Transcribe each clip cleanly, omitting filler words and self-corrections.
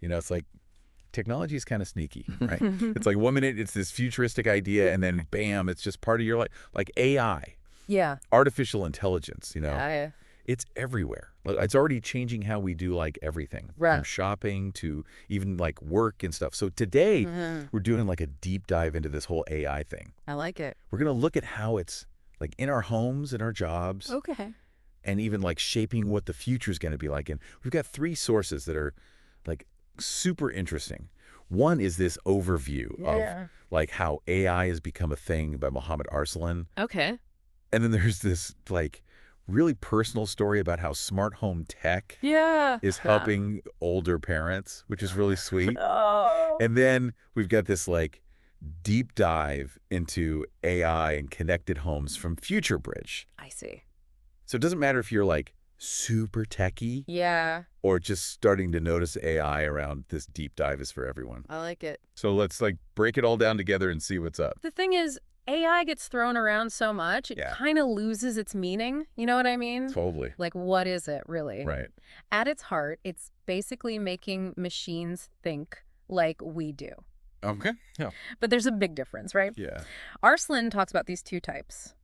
It's like technology is kind of sneaky, right? It's like 1 minute it's this futuristic idea, and then bam, it's just part of your life. Like AI, Yeah. artificial intelligence, Yeah. it's everywhere. Like, it's already changing how we do like everything from Right. shopping to even like work and stuff. So today we're doing like a deep dive into this whole AI thing. I like it. We're going to look at how it's like in our homes, in our jobs, Okay. and even like shaping what the future is going to be like. And we've got 3 sources that are like super interesting. One is this overview of like how AI has become a thing by Mohammed Arslan. Okay. And then there's this like really personal story about how smart home tech Yeah. is helping older parents, which is really sweet. Oh. And then we've got this like deep dive into AI and connected homes from FutureBridge. I see. So it doesn't matter if you're like super techie Yeah. or just starting to notice AI around. This deep dive is for everyone. I like it. So let's like break it all down together and see what's up. The thing is, AI gets thrown around so much, it Yeah. kind of loses its meaning. You know what I mean? Totally. Like, what is it really? Right. At its heart, it's basically making machines think like we do. Okay. Yeah. But there's a big difference, right? Yeah. Arslan talks about these 2 types,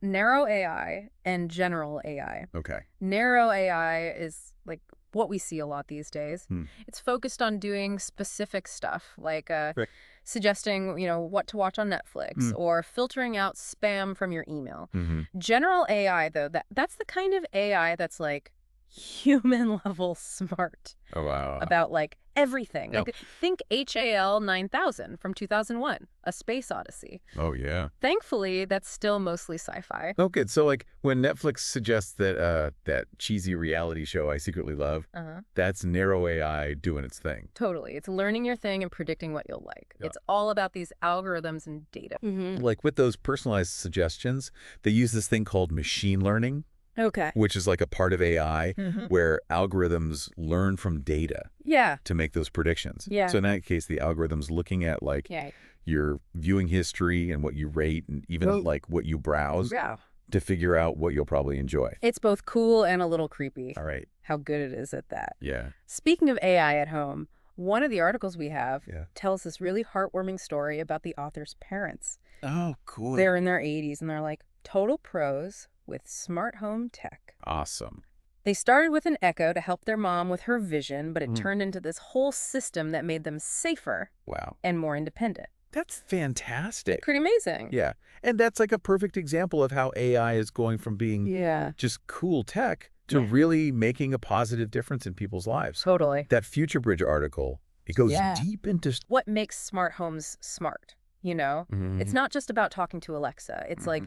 narrow AI and general AI. Okay. Narrow AI is like what we see a lot these days. Hmm. It's focused on doing specific stuff, like Right. suggesting, what to watch on Netflix Hmm. or filtering out spam from your email. Mm-hmm. General AI, though, that's the kind of AI that's like human level smart Oh, wow. about like everything. Yep. Like think HAL 9000 from 2001, A Space Odyssey. Oh, yeah. Thankfully, that's still mostly sci-fi. Oh, good. So, like, when Netflix suggests that cheesy reality show I secretly love, that's narrow AI doing its thing. Totally. It's learning your thing and predicting what you'll like. Yeah. It's all about these algorithms and data. Like, with those personalized suggestions, they use this thing called machine learning, Okay. which is like a part of AI where algorithms learn from data Yeah. to make those predictions. Yeah. So in that case, the algorithm's looking at like Yeah. your viewing history and what you rate and even like what you browse Yeah. to figure out what you'll probably enjoy. It's both cool and a little creepy. All right. How good it is at that. Yeah. Speaking of AI at home, one of the articles we have Yeah. tells this really heartwarming story about the author's parents. Oh, cool. They're in their 80s and they're like total pros with smart home tech. Awesome. They started with an Echo to help their mom with her vision, but it turned into this whole system that made them safer Wow. and more independent. That's fantastic. Pretty amazing. Yeah. And that's like a perfect example of how AI is going from being Yeah. just cool tech to really making a positive difference in people's lives. Totally. That FutureBridge article, it goes deep into... What makes smart homes smart? It's not just about talking to Alexa. It's like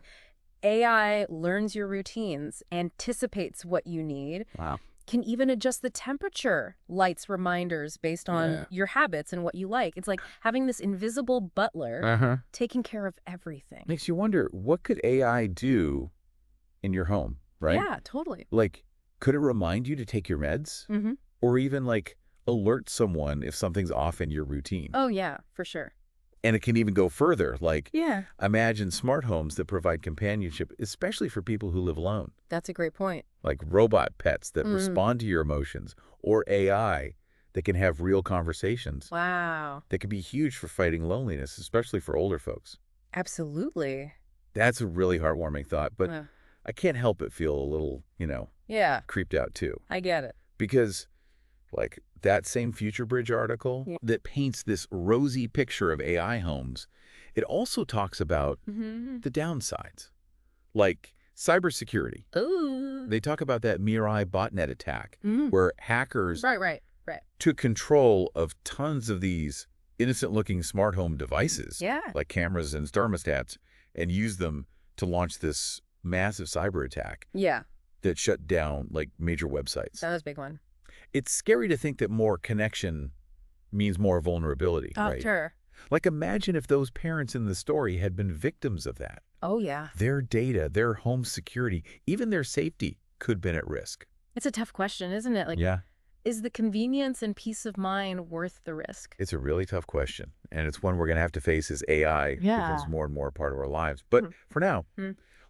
AI learns your routines, anticipates what you need, Wow. can even adjust the temperature, lights reminders based on your habits and what you like. It's like having this invisible butler taking care of everything. Makes you wonder, what could AI do in your home, right? Yeah, totally. Like, could it remind you to take your meds? Or even like alert someone if something's off in your routine? Oh, yeah, for sure. And it can even go further, like Yeah. imagine smart homes that provide companionship, especially for people who live alone. That's a great point. Like robot pets that respond to your emotions, or AI that can have real conversations. Wow. That can be huge for fighting loneliness, especially for older folks. Absolutely. That's a really heartwarming thought, but Yeah. I can't help but feel a little, Yeah, creeped out too. I get it. Because like that same FutureBridge article that paints this rosy picture of AI homes, it also talks about the downsides, like cybersecurity. Ooh. They talk about that Mirai botnet attack where hackers Right. took control of tons of these innocent-looking smart home devices, Yeah. like cameras and thermostats, and used them to launch this massive cyber attack Yeah, that shut down like major websites. that was a big one. It's scary to think that more connection means more vulnerability, right? Sure. Like imagine if those parents in the story had been victims of that. Oh, yeah. Their data, their home security, even their safety could have been at risk. It's a tough question, isn't it? Like, Yeah, is the convenience and peace of mind worth the risk? it's a really tough question. And it's one we're going to have to face as AI becomes more and more a part of our lives. But for now,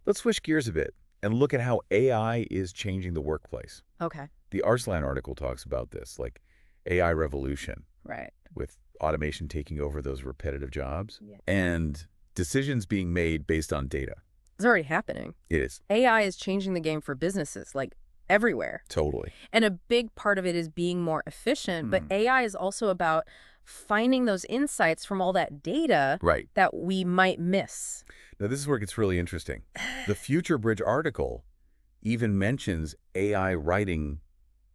let's switch gears a bit and look at how AI is changing the workplace. Okay. The Arslan article talks about this. Like AI revolution. Right. With automation taking over those repetitive jobs. Yeah. And decisions being made based on data. It's already happening. It is. AI is changing the game for businesses, like everywhere. Totally. And a big part of it is being more efficient, but AI is also about finding those insights from all that data that we might miss. Now, this is where it gets really interesting. The Future Bridge article even mentions AI writing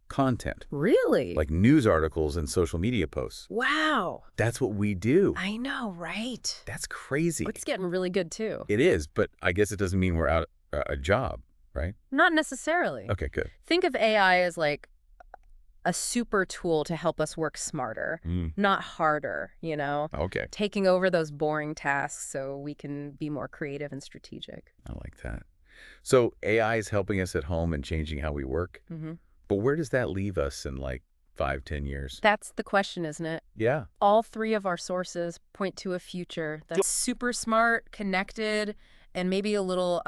content. Really? Like news articles and social media posts. Wow. That's what we do. I know, right? That's crazy. It's getting really good, too. It is, but I guess it doesn't mean we're out a job, right? Not necessarily. Okay, good. Think of AI as like a super tool to help us work smarter, not harder, you know? Okay. Taking over those boring tasks so we can be more creative and strategic. I like that. So AI is helping us at home and changing how we work. But where does that leave us in like 5-10 years? That's the question, isn't it? Yeah. All three of our sources point to a future that's super smart, connected, and maybe a little,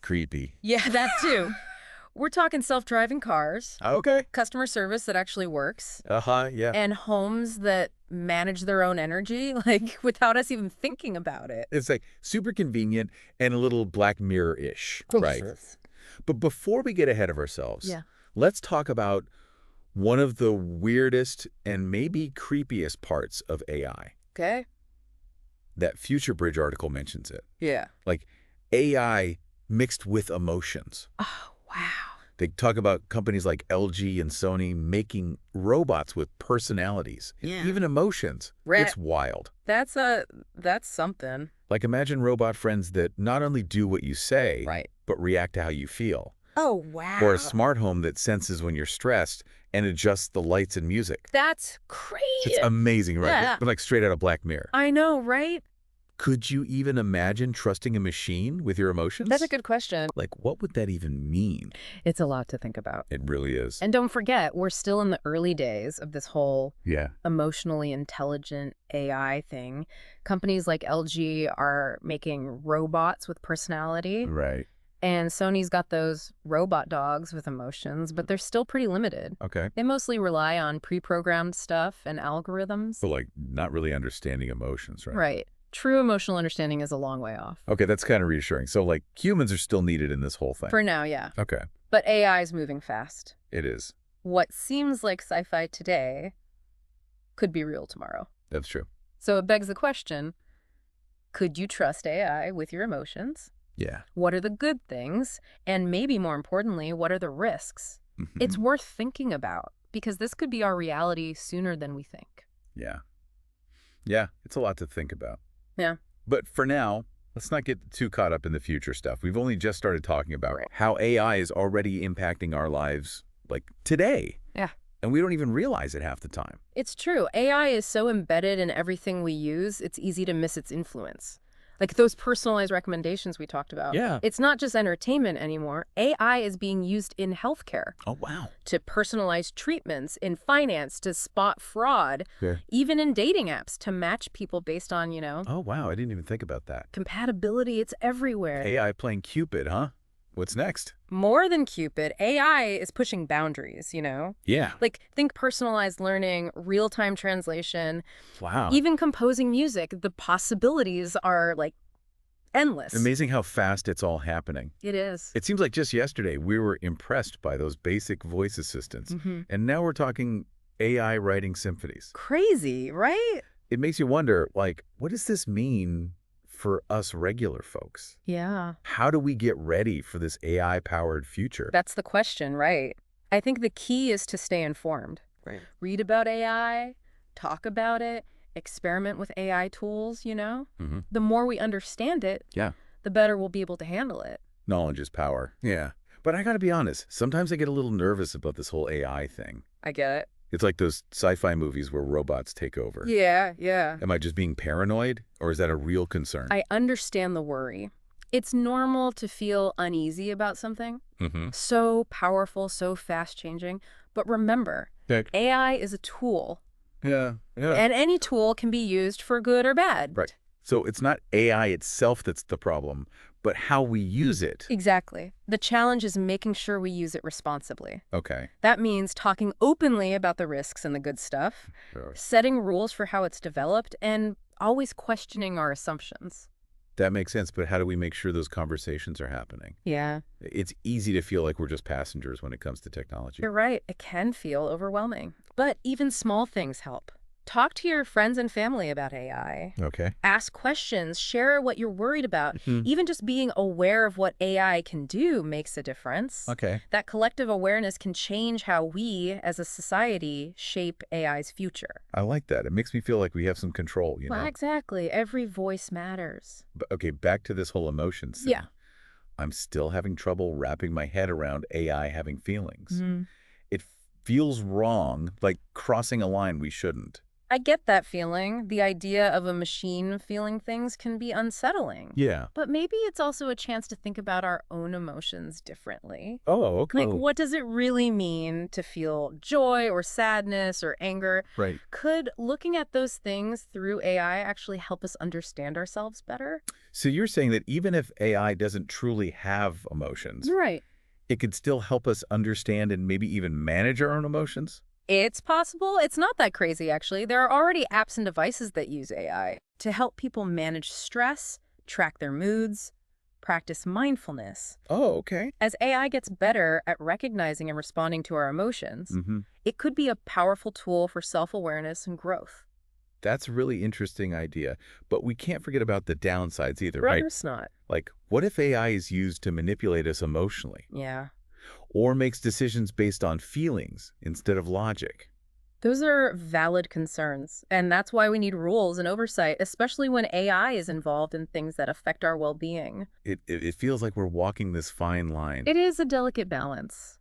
creepy. Yeah, that too. We're talking self-driving cars. Okay. Customer service that actually works. Yeah. And homes that manage their own energy, like, without us even thinking about it. It's like super convenient and a little Black Mirror-ish, right? But before we get ahead of ourselves, let's talk about one of the weirdest and maybe creepiest parts of AI. Okay. That Future Bridge article mentions it. Yeah. Like AI mixed with emotions. Oh, wow. They talk about companies like LG and Sony making robots with personalities, even emotions. It's wild. That's something. Like imagine robot friends that not only do what you say, but react to how you feel. Oh, wow. Or a smart home that senses when you're stressed and adjusts the lights and music. That's crazy. It's amazing, right? Yeah. But like straight out of Black Mirror. I know, right? Could you even imagine trusting a machine with your emotions? That's a good question. Like, what would that even mean? It's a lot to think about. It really is. And don't forget, we're still in the early days of this whole emotionally intelligent AI thing. Companies like LG are making robots with personality. Right. And Sony's got those robot dogs with emotions, but they're still pretty limited. Okay. They mostly rely on pre-programmed stuff and algorithms. So like not really understanding emotions, right? Right. True emotional understanding is a long way off. Okay, that's kind of reassuring. So like humans are still needed in this whole thing. For now, yeah. Okay. But AI is moving fast. It is. What seems like sci-fi today could be real tomorrow. That's true. So it begs the question, could you trust AI with your emotions? Yeah. What are the good things? And maybe more importantly, what are the risks? It's worth thinking about because this could be our reality sooner than we think. Yeah. Yeah, it's a lot to think about. Yeah. But for now, let's not get too caught up in the future stuff. We've only just started talking about how AI is already impacting our lives, like today. Yeah. And we don't even realize it half the time. It's true. AI is so embedded in everything we use, it's easy to miss its influence. Like those personalized recommendations we talked about. Yeah. It's not just entertainment anymore. AI is being used in healthcare. Oh, wow. To personalize treatments, in finance, to spot fraud, even in dating apps, to match people based on, you know. Oh, wow. I didn't even think about that. Compatibility, it's everywhere. AI playing Cupid, huh? What's next? More than Cupid, AI is pushing boundaries, you know? Yeah. Like, think personalized learning, real-time translation. Wow. Even composing music. The possibilities are, like, endless. Amazing how fast it's all happening. It is. It seems like just yesterday we were impressed by those basic voice assistants. And now we're talking AI writing symphonies. Crazy, right? It makes you wonder, like, what does this mean for us regular folks? Yeah. How do we get ready for this AI-powered future? That's the question, right? I think the key is to stay informed. Right. Read about AI, talk about it, experiment with AI tools, you know? The more we understand it, the better we'll be able to handle it. Knowledge is power. Yeah. But I gotta be honest, sometimes I get a little nervous about this whole AI thing. I get it. It's like those sci-fi movies where robots take over. Yeah, yeah. Am I just being paranoid, or is that a real concern? I understand the worry. It's normal to feel uneasy about something. So powerful, so fast-changing. But remember, AI is a tool. Yeah. And any tool can be used for good or bad. Right. So it's not AI itself that's the problem, but but how we use it. Exactly. The challenge is making sure we use it responsibly. Okay. That means talking openly about the risks and the good stuff, Sure. setting rules for how it's developed, and always questioning our assumptions. That makes sense, but how do we make sure those conversations are happening? Yeah. It's easy to feel like we're just passengers when it comes to technology. You're right. It can feel overwhelming. But even small things help. Talk to your friends and family about AI. Okay. Ask questions, share what you're worried about. Even just being aware of what AI can do makes a difference. Okay. That collective awareness can change how we, as a society, shape AI's future. I like that. It makes me feel like we have some control, you know? Well, exactly. Every voice matters. But, okay, back to this whole emotions thing. Yeah. I'm still having trouble wrapping my head around AI having feelings. Mm-hmm. It feels wrong, like crossing a line we shouldn't. I get that feeling. The idea of a machine feeling things can be unsettling. Yeah. But maybe it's also a chance to think about our own emotions differently. Oh, okay. Like, what does it really mean to feel joy or sadness or anger? Right. Could looking at those things through AI actually help us understand ourselves better? So you're saying that even if AI doesn't truly have emotions, Right. it could still help us understand and maybe even manage our own emotions? It's possible. It's not that crazy, actually. There are already apps and devices that use AI to help people manage stress, track their moods, practice mindfulness. Oh, okay. As AI gets better at recognizing and responding to our emotions, it could be a powerful tool for self-awareness and growth. That's a really interesting idea. But we can't forget about the downsides either, Of right? course not. Like, what if AI is used to manipulate us emotionally? Yeah. Or makes decisions based on feelings instead of logic? Those are valid concerns, and that's why we need rules and oversight, especially when AI is involved in things that affect our well-being. It feels like we're walking this fine line. It is a delicate balance.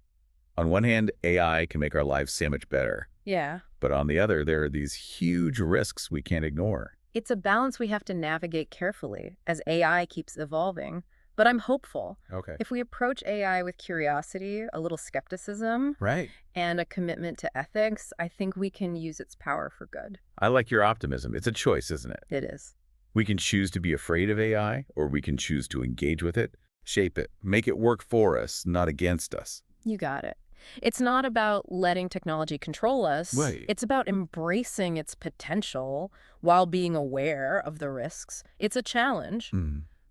On one hand, AI can make our lives so much better. Yeah. But on the other, there are these huge risks we can't ignore. It's a balance we have to navigate carefully as AI keeps evolving. But I'm hopeful. Okay. If we approach AI with curiosity, a little skepticism, Right. and a commitment to ethics, I think we can use its power for good. I like your optimism. It's a choice, isn't it? It is. We can choose to be afraid of AI, or we can choose to engage with it, shape it, make it work for us, not against us. You got it. It's not about letting technology control us. Right. It's about embracing its potential while being aware of the risks. It's a challenge,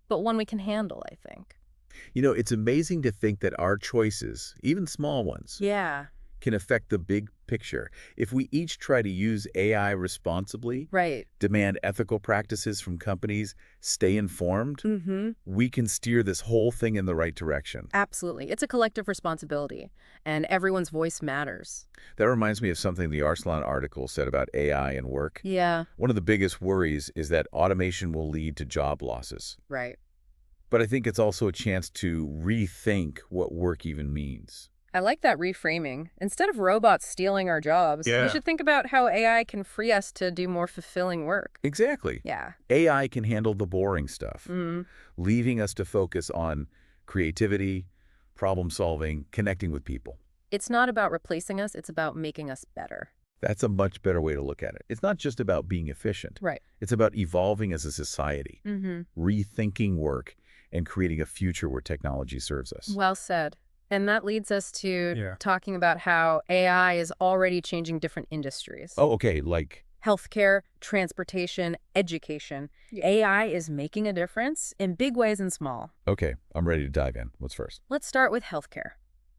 but one we can handle, I think. You know, it's amazing to think that our choices, even small ones, can affect the big picture. If we each try to use AI responsibly, Right. demand ethical practices from companies, stay informed, we can steer this whole thing in the right direction. Absolutely. It's a collective responsibility, and everyone's voice matters. That reminds me of something the Arslan article said about AI and work. Yeah. One of the biggest worries is that automation will lead to job losses. Right. But I think it's also a chance to rethink what work even means. I like that reframing. Instead of robots stealing our jobs, we should think about how AI can free us to do more fulfilling work. Exactly. Yeah. AI can handle the boring stuff, leaving us to focus on creativity, problem solving, connecting with people. It's not about replacing us, it's about making us better. That's a much better way to look at it. It's not just about being efficient. Right. It's about evolving as a society, rethinking work, and creating a future where technology serves us. Well said. And that leads us to talking about how AI is already changing different industries. Oh, okay, like? Healthcare, transportation, education. AI is making a difference in big ways and small. Okay, I'm ready to dive in. What's first? Let's start with healthcare.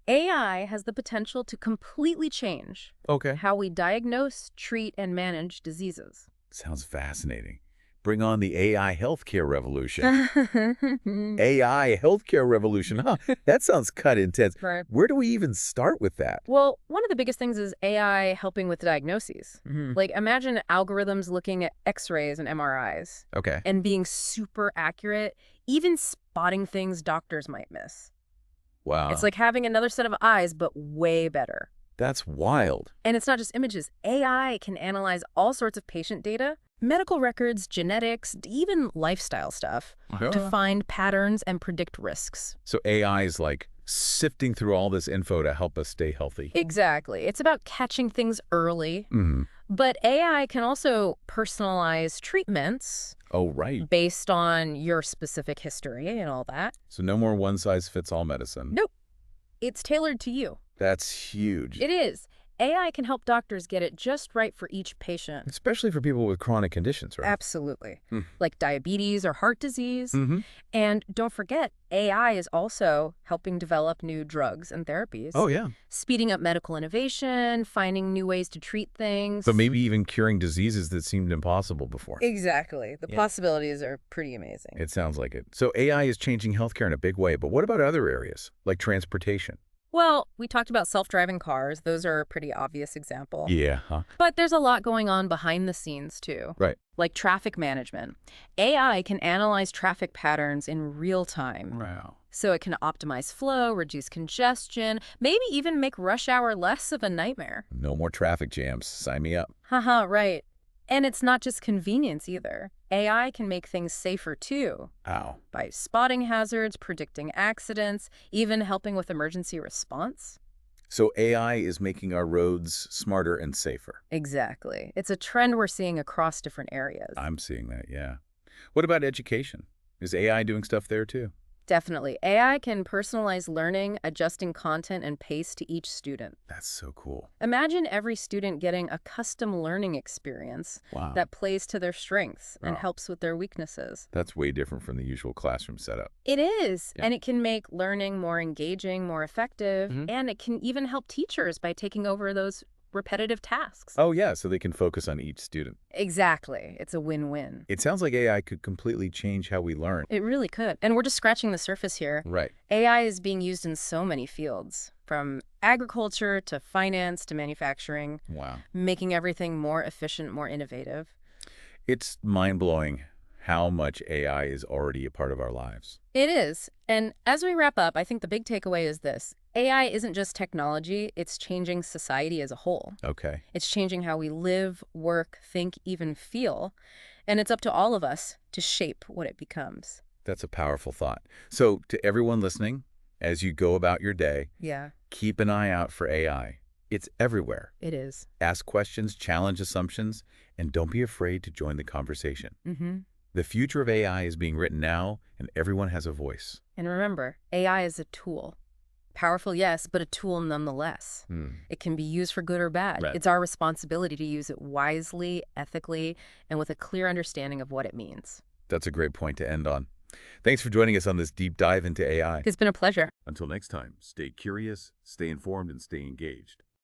AI has the potential to completely change how we diagnose, treat, and manage diseases. Sounds fascinating. Bring on the AI healthcare revolution. AI healthcare revolution, huh? That sounds cut intense. Right. Where do we even start with that? Well, one of the biggest things is AI helping with diagnoses. Like, imagine algorithms looking at X-rays and MRIs. Okay. And being super accurate, even spotting things doctors might miss. Wow. It's like having another set of eyes, but way better. That's wild. And it's not just images. AI can analyze all sorts of patient data, medical records, genetics, even lifestyle stuff, to find patterns and predict risks. So AI is like sifting through all this info to help us stay healthy. Exactly. It's about catching things early. But AI can also personalize treatments Oh, right. Based on your specific history and all that. So no more one-size-fits-all medicine. Nope. It's tailored to you. That's huge. It is. AI can help doctors get it just right for each patient. Especially for people with chronic conditions, right? Absolutely. Like diabetes or heart disease. Mm-hmm. And don't forget, AI is also helping develop new drugs and therapies. Oh, yeah. Speeding up medical innovation, finding new ways to treat things. But maybe even curing diseases that seemed impossible before. Exactly. The possibilities are pretty amazing. It sounds like it. So AI is changing healthcare in a big way, but what about other areas, like transportation? Well, we talked about self-driving cars. Those are a pretty obvious example. Yeah, huh? But there's a lot going on behind the scenes, too. Right. Like traffic management. AI can analyze traffic patterns in real time. Wow. So it can optimize flow, reduce congestion, maybe even make rush hour less of a nightmare. No more traffic jams. Sign me up. Haha, right. And it's not just convenience either. AI can make things safer too. Ow. By spotting hazards, predicting accidents, even helping with emergency response. So AI is making our roads smarter and safer. Exactly. It's a trend we're seeing across different areas. I'm seeing that, yeah. What about education? Is AI doing stuff there too? Definitely. AI can personalize learning, adjusting content and pace to each student. That's so cool. Imagine every student getting a custom learning experience that plays to their strengths and helps with their weaknesses. That's way different from the usual classroom setup. It is. Yeah. And it can make learning more engaging, more effective, and it can even help teachers by taking over those repetitive tasks. Oh, yeah, so they can focus on each student. Exactly. It's a win-win. It sounds like AI could completely change how we learn. It really could. And we're just scratching the surface here. Right. AI is being used in so many fields, from agriculture to finance to manufacturing. Wow. Making everything more efficient, more innovative. It's mind-blowing how much AI is already a part of our lives. It is. And as we wrap up, I think the big takeaway is this. AI isn't just technology, it's changing society as a whole. Okay. It's changing how we live, work, think, even feel. And it's up to all of us to shape what it becomes. That's a powerful thought. So to everyone listening, as you go about your day, keep an eye out for AI. It's everywhere. It is. Ask questions, challenge assumptions, and don't be afraid to join the conversation. The future of AI is being written now, and everyone has a voice. And remember, AI is a tool. Powerful, yes, but a tool nonetheless. It can be used for good or bad. Right. It's our responsibility to use it wisely, ethically, and with a clear understanding of what it means. That's a great point to end on. Thanks for joining us on this deep dive into AI. It's been a pleasure. Until next time, stay curious, stay informed, and stay engaged.